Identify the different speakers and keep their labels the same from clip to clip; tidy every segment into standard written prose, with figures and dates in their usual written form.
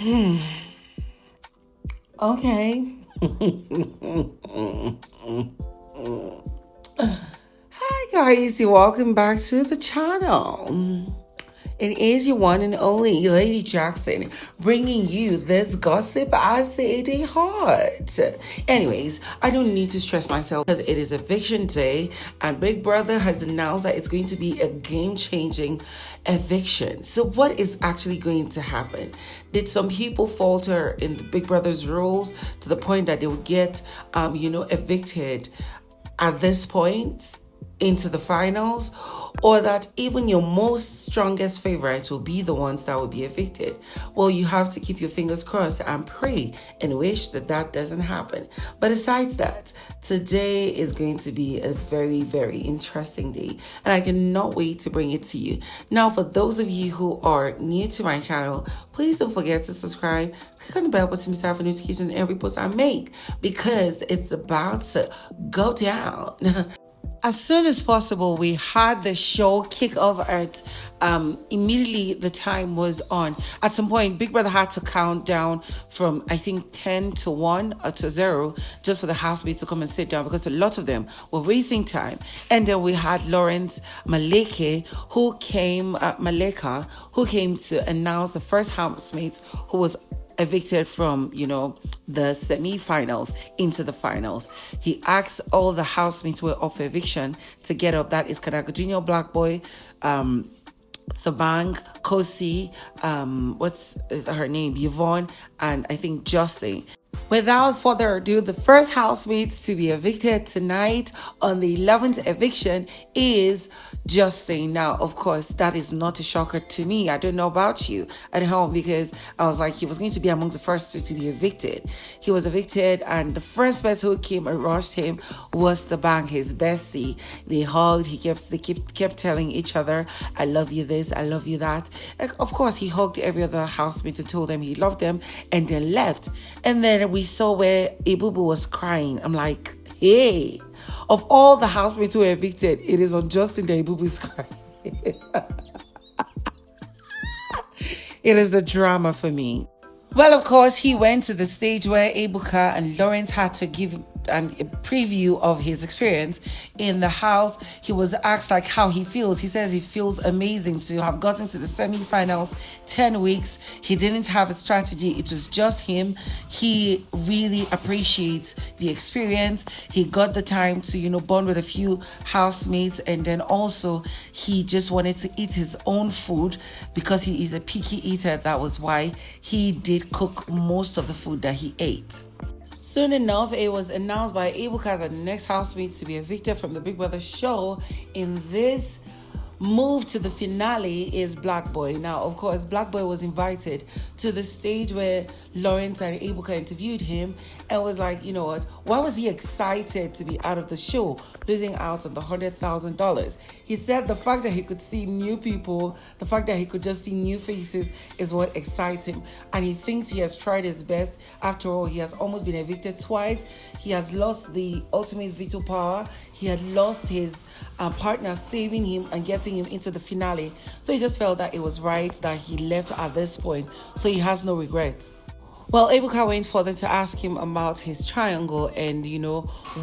Speaker 1: Okay. Hi guys, welcome back to the channel. It is your one and only Lady Jackson bringing you this gossip as it hot. Anyways, I don't need to stress myself because it is eviction day and Big Brother has announced that it's going to be a game-changing eviction. So what is actually going to happen? Did some people falter in the Big Brother's rules to the point that they would get, evicted at this point into the finals, or that even your most strongest favorites will be the ones that will be evicted? Well, you have to keep your fingers crossed and pray and wish that that doesn't happen. But besides that, today is going to be a very, very interesting day, and I cannot wait to bring it to you. Now, for those of you who are new to my channel, please don't forget to subscribe. Click on the bell button to have a notification on every post I make, because it's about to go down. As soon as possible, we had the show kick off at immediately the time was on. At some point, Big Brother had to count down from, I think, 10 to 1 or to 0 just for the housemates to come and sit down, because a lot of them were wasting time. And then we had Lawrence Maleka, who came to announce the first housemates who was evicted from, the semi-finals into the finals. He asked all the housemates who were up for eviction to get up. That is Kanaga Jr., Blaqboi, Thabang, Khosi, what's her name? Yvonne, and I think Justin. Without further ado, the first housemates to be evicted tonight on the 11th eviction is Justin. Now, of course, that is not a shocker to me. I don't know about you at home, because I was like, he was going to be among the first two to be evicted. He was evicted, and the first person who came and rushed him was Thabang, his bestie. They hugged. They kept telling each other, "I love you this, I love you that." And of course, he hugged every other housemate and told them he loved them, and then left. And then we saw where ebubu was crying. I'm like, hey, of all the housemates who were evicted, it is on Justin that ebubu is crying. It is the drama for me. Well, of course, he went to the stage where Ebuka and Lawrence had to give a preview of his experience in the house. He was asked how he feels. He says he feels amazing to have gotten to the semi-finals 10 weeks. He didn't have a strategy. It was just him. He really appreciates the experience. He got the time to, bond with a few housemates, and then also he just wanted to eat his own food because he is a picky eater. That was why he did cook most of the food that he ate. Soon enough, it was announced by Ebuka that the next housemate to be evicted from the Big Brother show in this move to the finale is Blaqboi. Now, of course, Blaqboi was invited to the stage where Lawrence and Ebuka interviewed him and was like, you know what, why was he excited to be out of the show, losing out on the $100,000? He said the fact that he could see new people, the fact that he could just see new faces is what excites him. And he thinks he has tried his best. After all, he has almost been evicted twice. He has lost the ultimate veto power. He had lost his partner saving him and getting him into the finale. So he just felt that it was right that he left at this point. So he has no regrets. Well, Ebuka went further to ask him about his triangle and,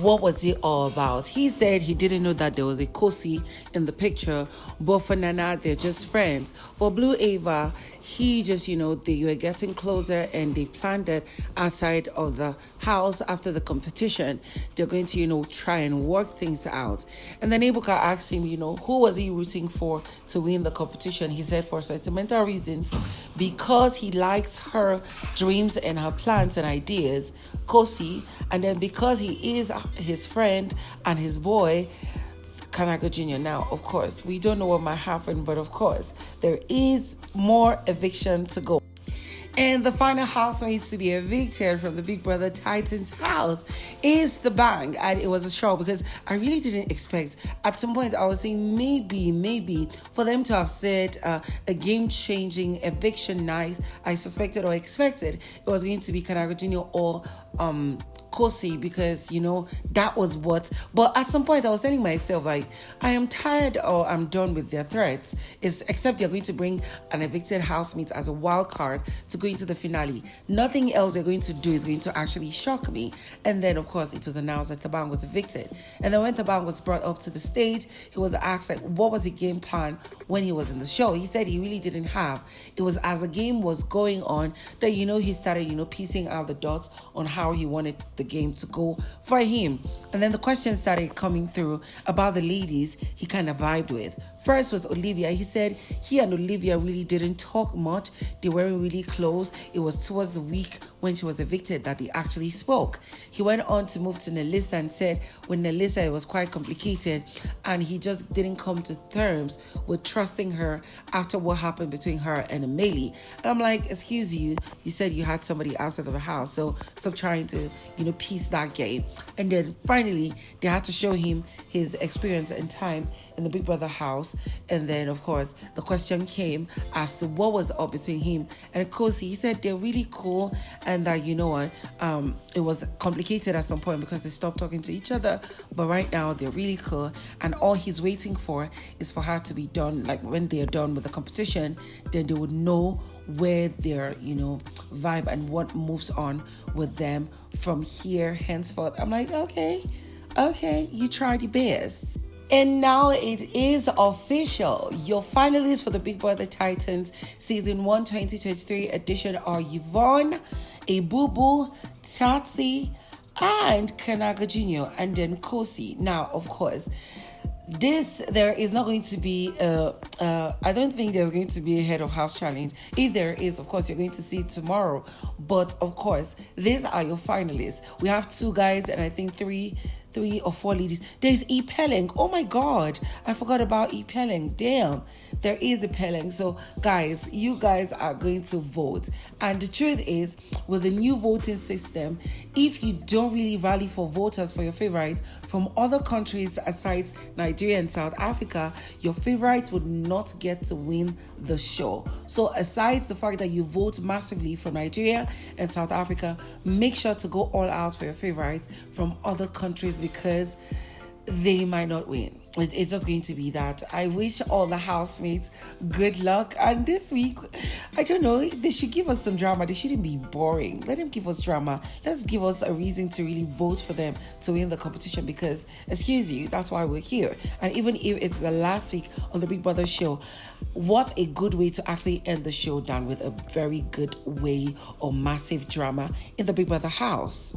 Speaker 1: what was it all about. He said he didn't know that there was a Khosi in the picture, but for Nana, they're just friends. For Blue Ava, he just, they were getting closer and they planned that outside of the house after the competition, they're going to, try and work things out. And then Ebuka asked him, who was he rooting for to win the competition? He said for sentimental reasons, because he likes her dreams and her plans and ideas, Khosi, and then because he is his friend and his boy, Kanaga Jr. Now, of course, we don't know what might happen, but of course, there is more eviction to go. And the final housemate to be evicted from the Big Brother Titans house is Thabang. And it was a shock because I really didn't expect. At some point, I was saying maybe for them to have said a game-changing eviction night, I suspected or expected it was going to be Kanaga Jr. or Khosi because, that was what. But at some point, I was telling myself, like, I am tired or I'm done with their threats. Except they're going to bring an evicted housemate as a wild card to go into the finale. Nothing else they're going to do is going to actually shock me. And then, of course, it was announced that Thabang was evicted. And then when Thabang was brought up to the stage, he was asked, like, what was the game plan when he was in the show? He said he really didn't have. It was as the game was going on that, he started, piecing out the dots on how he wanted the game to go for him. And then the questions started coming through about the ladies he kind of vibed with. First was Olivia. He said he and Olivia really didn't talk much. They weren't really close. It was towards the week when she was evicted that they actually spoke. He went on to move to Nelissa and said with Nelissa it was quite complicated and he just didn't come to terms with trusting her after what happened between her and Mmeli. And I'm like, excuse you, you said you had somebody outside of the house, so stop trying to, piece that game. And then finally, they had to show him his experience and time in the Big Brother house. And then, of course, the question came as to what was up between him and Khosi. He said they're really cool and that, it was complicated at some point because they stopped talking to each other. But right now, they're really cool. And all he's waiting for is for her to be done. Like when they're done with the competition, then they would know where their, vibe and what moves on with them from here henceforth. I'm like, okay, you tried your best. And now it is official. Your finalists for the Big Brother Titans Season 1 2023 edition are Yvonne, Ebubu, Tsatsi, and Kanaga Jr. and then Khosi. Now, of course, there is not going to be I don't think there's going to be a head of house challenge. If there is, of course, you're going to see it tomorrow. But of course, these are your finalists. We have 2 guys and I think 3 or 4 ladies. There's ipeleng. Oh my God, I forgot about ipeleng. Damn, there is ipeleng. So guys, you guys are going to vote. And the truth is, with the new voting system, if you don't really rally for voters for your favorites from other countries aside Nigeria and South Africa, your favorites would not get to win the show. So aside the fact that you vote massively from Nigeria and South Africa, make sure to go all out for your favorites from other countries because they might not win. It's just going to be that. I wish all the housemates good luck. And this week, I don't know, they should give us some drama. They shouldn't be boring. Let them give us drama. Let's give us a reason to really vote for them to win the competition because, excuse you, that's why we're here. And even if it's the last week on the Big Brother show, what a good way to actually end the show down with a very good way or massive drama in the Big Brother house.